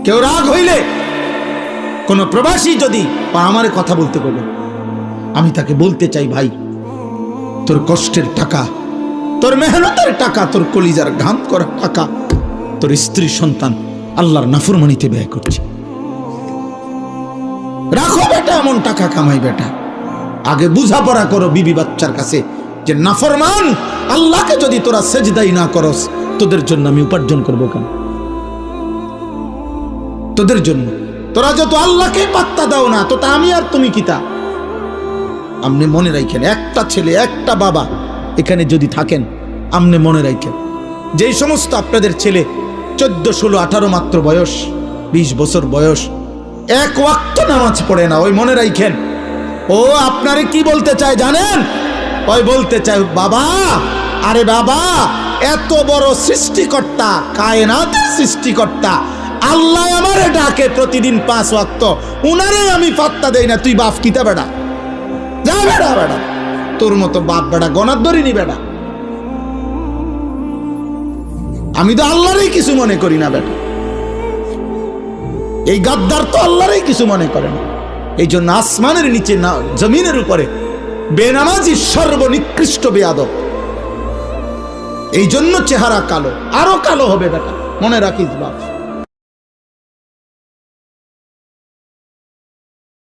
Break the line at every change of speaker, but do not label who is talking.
কেউ রাগ হইলে কোন প্রবাসী যদি আমারে কথা বলতে বলে, আমি তাকে বলতে চাই, ভাই তোর কষ্টের টাকা, তোর মেহনতের টাকা, তোর কলিজার ঘাম করা টাকা তোর স্ত্রী সন্তান আল্লাহর নাফরমানিতে ব্যয় করছে। রাখো বেটা, এমন টাকা কামাই বেটা। আগে বুঝাপড়া করো বিবি বাচ্চার কাছে যে নাফরমান আল্লাহকে যদি তোরা সেজদাই না করস, তোদের জন্য আমি উপার্জন করবো কেন? তোদের জন্য তোরা যত আল্লাহকে পাত্তা দাও না, তো তা আমি আর তুমি কিতা? আপনি মনে রাখেন, একটা ছেলে একটা বাবা এখানে যদি থাকেন, আপনি মনে রাখেন, যেই সমস্ত আপনাদের ছেলে 14, 16, 18 মাত্র বয়স, 20 বছর বয়স, এক ওয়াক্ত নামাজ পড়ে না, ওই মনে রাখেন ও আপনারে কি বলতে চায় জানেন? ওই বলতে চায়, বাবা, আরে বাবা, এত বড় সৃষ্টিকর্তা, কায়নাতের সৃষ্টিকর্তা আল্লাহ আমারে ডাকে প্রতিদিন 5 ওয়াক্ত, উনারে আমি পাত্তা দেই না, তুই বাপ কিতা বেড়া? যা বেড়া বেড়া, তোর মতো বাপ বেড়া গনার ধরিনি বেড়া। আমি তো আল্লাহরই কিছু মনে করি না বেটা। এই গাদ্দার তো আল্লাহরই কিছু মনে করে না। এই জন্য আসমানের নিচে না, জমিনের উপরে বেনামাজি সর্বনিকৃষ্ট বেয়াদব। এই জন্য চেহারা কালো, আরো কালো হবে বেটা, মনে রাখিস বাপ।